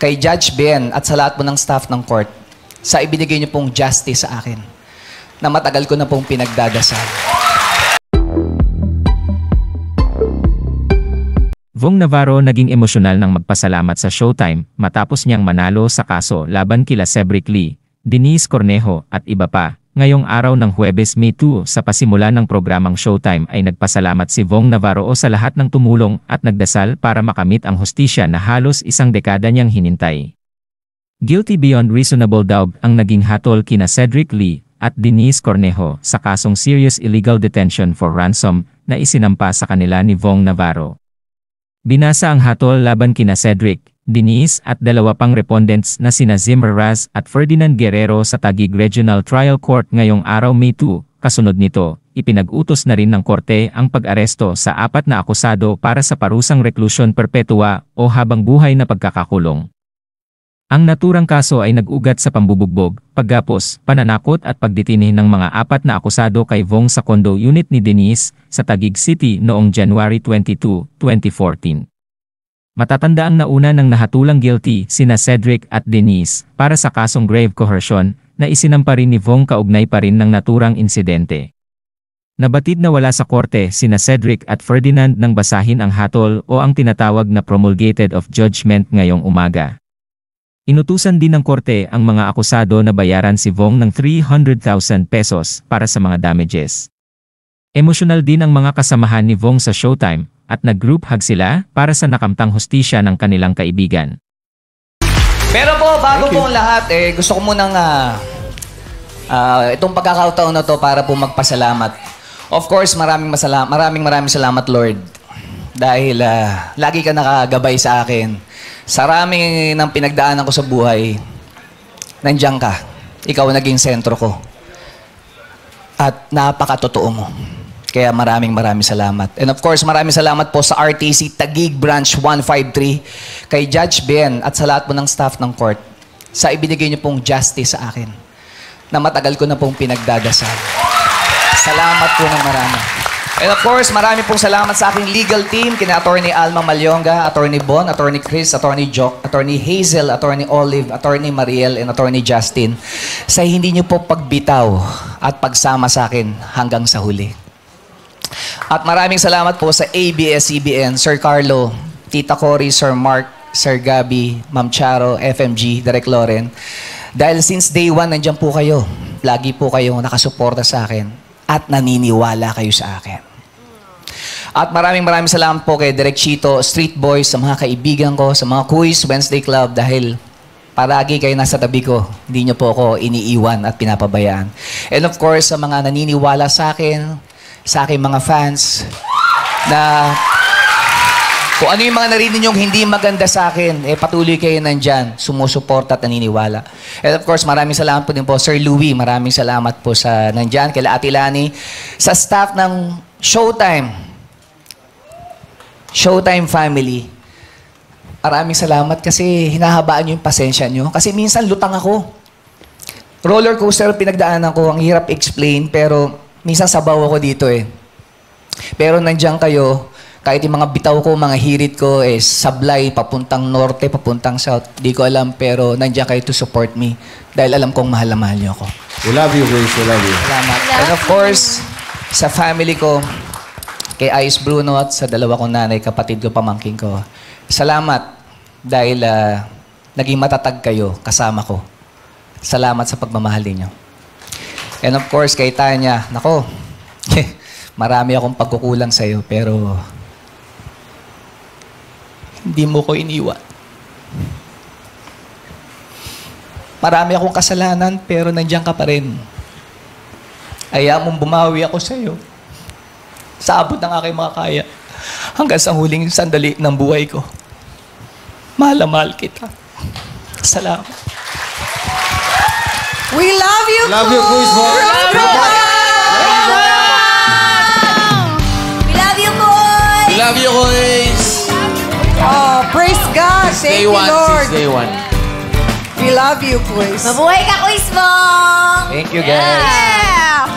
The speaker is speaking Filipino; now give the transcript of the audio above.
kay Judge Ben at sa lahat po ng staff ng court sa ibinigay niyo pong justice sa akin na matagal ko na pong pinagdadasal. Vong Navarro naging emosyonal nang magpasalamat sa Showtime matapos niyang manalo sa kaso laban kila Cedric Lee, Denise Cornejo at iba pa. Ngayong araw ng Huwebes, May 2 sa pasimula ng programang Showtime ay nagpasalamat si Vong Navarro sa lahat ng tumulong at nagdasal para makamit ang hustisya na halos isang dekada niyang hinintay. Guilty beyond reasonable doubt ang naging hatol kina Cedric Lee at Denise Cornejo sa kasong serious illegal detention for ransom na isinampa sa kanila ni Vong Navarro. Binasa ang hatol laban kina Cedric, Denise at dalawa pang respondents na sina Zimmer Raz at Ferdinand Guerrero sa Taguig Regional Trial Court ngayong araw May 2. Kasunod nito, ipinag-utos na rin ng korte ang pag-aresto sa 4 na akusado para sa parusang reklusyon perpetua o habang buhay na pagkakakulong. Ang naturang kaso ay nag-ugat sa pambubugbog, paggapos, pananakot at pagdetinih ng mga 4 na akusado kay Vong sa condo unit ni Denise sa Taguig City noong January 22, 2014. Matatandaan na una ng nahatulang guilty sina Cedric at Denise para sa kasong grave coercion na isinampa rin ni Vong kaugnay pa rin ng naturang insidente. Nabatid na wala sa korte sina Cedric at Ferdinand nang basahin ang hatol o ang tinatawag na promulgated of judgment ngayong umaga. Inutusan din ng korte ang mga akusado na bayaran si Vong ng 300,000 pesos para sa mga damages. Emosyonal din ang mga kasamahan ni Vong sa Showtime at nag-group hug sila para sa nakamtang hustisya ng kanilang kaibigan. Pero po, bago po ang lahat, gusto ko munang itong pagkakataon na to para po magpasalamat. Of course, maraming salamat Lord. Dahil lagi ka nakagabay sa akin. Sa rami ng pinagdaanan ko sa buhay, nandiyan ka. Ikaw naging sentro ko. At napakatotoo mo. Kaya maraming salamat. And of course, maraming salamat po sa RTC Taguig Branch 153, kay Judge Ben at sa lahat po ng staff ng court sa ibinigay niyo pong justice sa akin na matagal ko na pong pinagdadasal. Salamat po ng marami. And of course, marami pong salamat sa aking legal team, kina Attorney Alma Malyonga, Attorney Bon, Attorney Chris, Attorney Jock, Attorney Hazel, Attorney Olive, Attorney Mariel, and Attorney Justin sa hindi niyo po pagbitaw at pagsama sa akin hanggang sa huli. At maraming salamat po sa ABS-CBN, Sir Carlo, Tita Cory, Sir Mark, Sir Gabby, Ma'am Charo, FMG, Direk Loren. Dahil since day one, nandiyan po kayo. Lagi po kayong nakasuporta sa akin at naniniwala kayo sa akin. At maraming salamat po kay Direk Chito, Street Boys, sa mga kaibigan ko, sa mga Quiz Wednesday Club dahil palagi kayo nasa tabi ko. Hindi niyo po ako iniiwan at pinapabayaan. And of course, sa mga naniniwala sa akin, sa aking mga fans, na kung ano yung mga narinig niyong hindi maganda sa akin, patuloy kayo nandyan, sumusuporta at naniniwala. And of course, maraming salamat po din po, Sir Louie, maraming salamat po sa nandyan, kay Ate Lani, sa staff ng Showtime family. Maraming salamat kasi hinahabaan niyo yung pasensya niyo. Kasi minsan lutang ako. Roller coaster pinagdaanan ko, ang hirap explain, pero minsan sabaw ako dito Pero nandiyan kayo, kahit yung mga bitaw ko, mga hirit ko, sablay, papuntang norte, papuntang south. Di ko alam, pero nandiyan kayo to support me. Dahil alam kong mahal na mahal niyo ako. We love you, Grace. We love you. Salamat. And of course, sa family ko, kay Ice Bruno at sa dalawa kong nanay, kapatid ko, pamangking ko. Salamat dahil naging matatag kayo kasama ko. Salamat sa pagmamahal ninyo. And of course, kay Tanya, nako, marami akong pagkukulang sa'yo, pero hindi mo ko iniwan. Marami akong kasalanan, pero nandiyan ka pa rin. Ayaw mong bumawi ako sa'yo. Sa abot ng aking makakaya. Hanggang sa huling sandali ng buhay ko. Mahal na mahal kita. Salamat. We love you, Love you, Quiz Boy. We love you, boys. We love you, Quiz. Oh, praise God. Thank you, Lord. Since day one. We love you, Quiz. Mabuhay ka, Quiz Bong! Thank you, guys. Yeah!